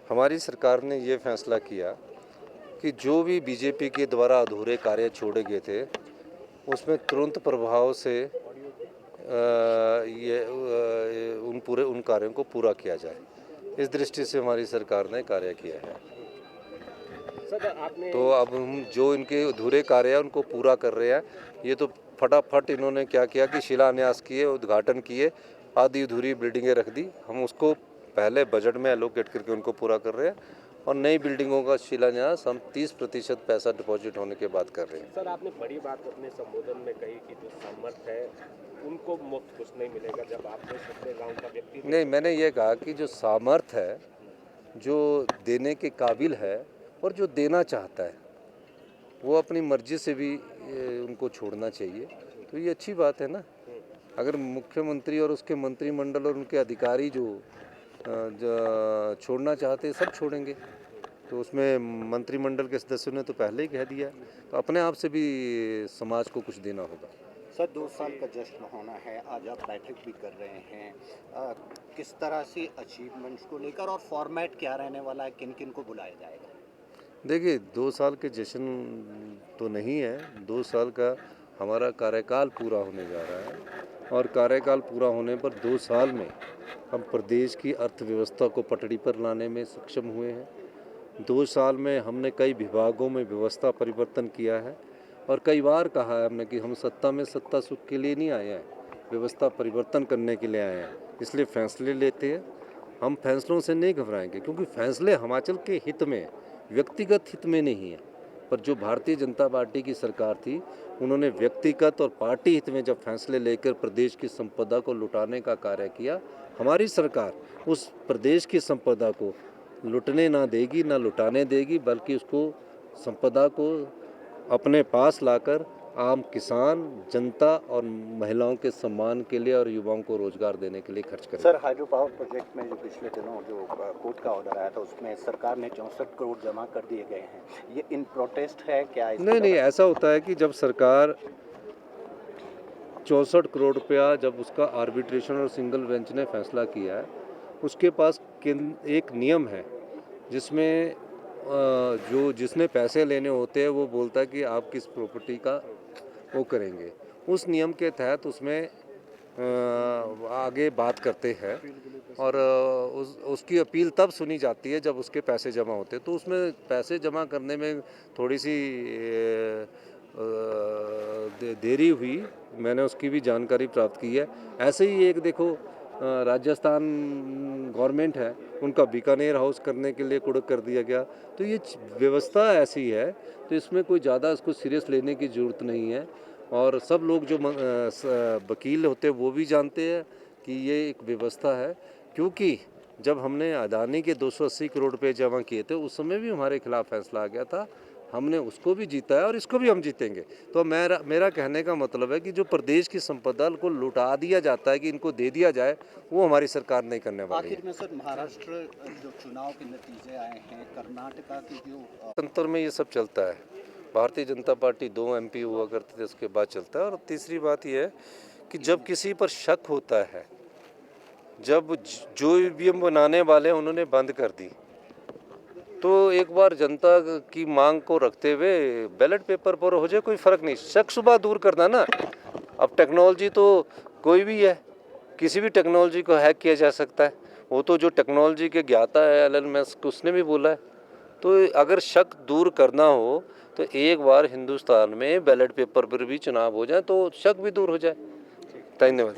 हमारी सरकार ने ये फैसला किया कि जो भी बीजेपी के द्वारा अधूरे कार्य छोड़े गए थे उसमें तुरंत प्रभाव से उन कार्यों को पूरा किया जाए। इस दृष्टि से हमारी सरकार ने कार्य किया है। तो अब हम जो इनके अधूरे कार्य हैं उनको पूरा कर रहे हैं। ये तो फटाफट इन्होंने क्या किया कि शिलान्यास किए, उद्घाटन किए, आधी अधूरी बिल्डिंगें रख दी। हम उसको पहले बजट में एलोकेट करके उनको पूरा कर रहे हैं और नई बिल्डिंगों का शिलान्यास हम 30% पैसा डिपॉजिट होने के बाद कर रहे हैं। सर, आपने बड़ी बात अपने संबोधन में कही कि जो सामर्थ्य है उनको मुफ्त कुछ नहीं मिलेगा। जब आपने अपने गांव का व्यक्ति नहीं, मैंने ये कहा कि जो सामर्थ्य है, जो देने के काबिल है और जो देना चाहता है वो अपनी मर्जी से भी उनको छोड़ना चाहिए। तो ये अच्छी बात है ना। अगर मुख्यमंत्री और उसके मंत्रिमंडल और उनके अधिकारी जो छोड़ना चाहते हैं सब छोड़ेंगे, तो उसमें मंत्रिमंडल के सदस्यों ने तो पहले ही कह दिया, तो अपने आप से भी समाज को कुछ देना होगा। सर, 2 साल का जश्न होना है, आज आप बैठक भी कर रहे हैं। किस तरह से अचीवमेंट्स को लेकर और फॉर्मेट क्या रहने वाला है, किन किन को बुलाया जाएगा? देखिए, 2 साल के जश्न तो नहीं है, 2 साल का हमारा कार्यकाल पूरा होने जा रहा है और कार्यकाल पूरा होने पर 2 साल में हम प्रदेश की अर्थव्यवस्था को पटड़ी पर लाने में सक्षम हुए हैं। 2 साल में हमने कई विभागों में व्यवस्था परिवर्तन किया है और कई बार कहा है हमने कि हम सत्ता में सत्ता सुख के लिए नहीं आए हैं, व्यवस्था परिवर्तन करने के लिए आए हैं। इसलिए फैसले लेते हैं। हम फैसलों से नहीं घबराएंगे क्योंकि फैसले हिमाचल के हित में, व्यक्तिगत हित में नहीं है। पर जो भारतीय जनता पार्टी की सरकार थी उन्होंने व्यक्तिगत और पार्टी हित में जब फैसले लेकर प्रदेश की संपदा को लुटाने का कार्य किया, हमारी सरकार उस प्रदेश की संपदा को लुटने ना देगी, ना लुटाने देगी, बल्कि उसको संपदा को अपने पास लाकर आम किसान, जनता और महिलाओं के सम्मान के लिए और युवाओं को रोजगार देने के लिए खर्च करेंगे। सर, हाइड्रो पावर प्रोजेक्ट में जो पिछले दिनों जो कोर्ट का ऑर्डर आया था उसमें सरकार ने 64 करोड़ जमा कर दिए गए हैं, ये इन प्रोटेस्ट है क्या? नहीं, ऐसा होता है कि जब सरकार 64 करोड़ रुपया जब उसका आर्बिट्रेशन और सिंगल बेंच ने फैसला किया है, उसके पास एक नियम है जिसमें जो जिसने पैसे लेने होते हैं वो बोलता है कि आप किस प्रॉपर्टी का वो करेंगे। उस नियम के तहत उसमें आगे बात करते हैं और उसकी अपील तब सुनी जाती है जब उसके पैसे जमा होते हैं। तो उसमें पैसे जमा करने में थोड़ी सी देरी हुई, मैंने उसकी भी जानकारी प्राप्त की है। ऐसे ही एक देखो राजस्थान गवर्नमेंट है, उनका बीकानेर हाउस करने के लिए कुड़क कर दिया गया। तो ये व्यवस्था ऐसी है, तो इसमें कोई ज़्यादा इसको सीरियस लेने की ज़रूरत नहीं है। और सब लोग जो वकील होते हैं वो भी जानते हैं कि ये एक व्यवस्था है, क्योंकि जब हमने अदानी के 280 करोड़ रुपए जमा किए थे उस समय भी हमारे खिलाफ फैसला आ गया था, हमने उसको भी जीता है और इसको भी हम जीतेंगे। तो मेरा कहने का मतलब है कि जो प्रदेश की संपदा को लुटा दिया जाता है कि इनको दे दिया जाए, वो हमारी सरकार नहीं करने वाली है। आखिर में सर, महाराष्ट्र जो चुनाव के नतीजे आए हैं, कर्नाटका की जो तंत्र में ये सब चलता है। भारतीय जनता पार्टी 2 MP हुआ करते थे, उसके बाद चलता है। और तीसरी बात ये है कि जब किसी पर शक होता है, जब जो ईवीएम बनाने वाले उन्होंने बंद कर दी, तो एक बार जनता की मांग को रखते हुए बैलेट पेपर पर हो जाए कोई फ़र्क नहीं, शक शुबा दूर करना ना। अब टेक्नोलॉजी तो कोई भी है, किसी भी टेक्नोलॉजी को हैक किया जा सकता है। वो तो जो टेक्नोलॉजी के ज्ञाता है एलन मस्क, उसने भी बोला है। तो अगर शक दूर करना हो तो एक बार हिंदुस्तान में बैलेट पेपर पर भी चुनाव हो जाए तो शक भी दूर हो जाए। धन्यवाद।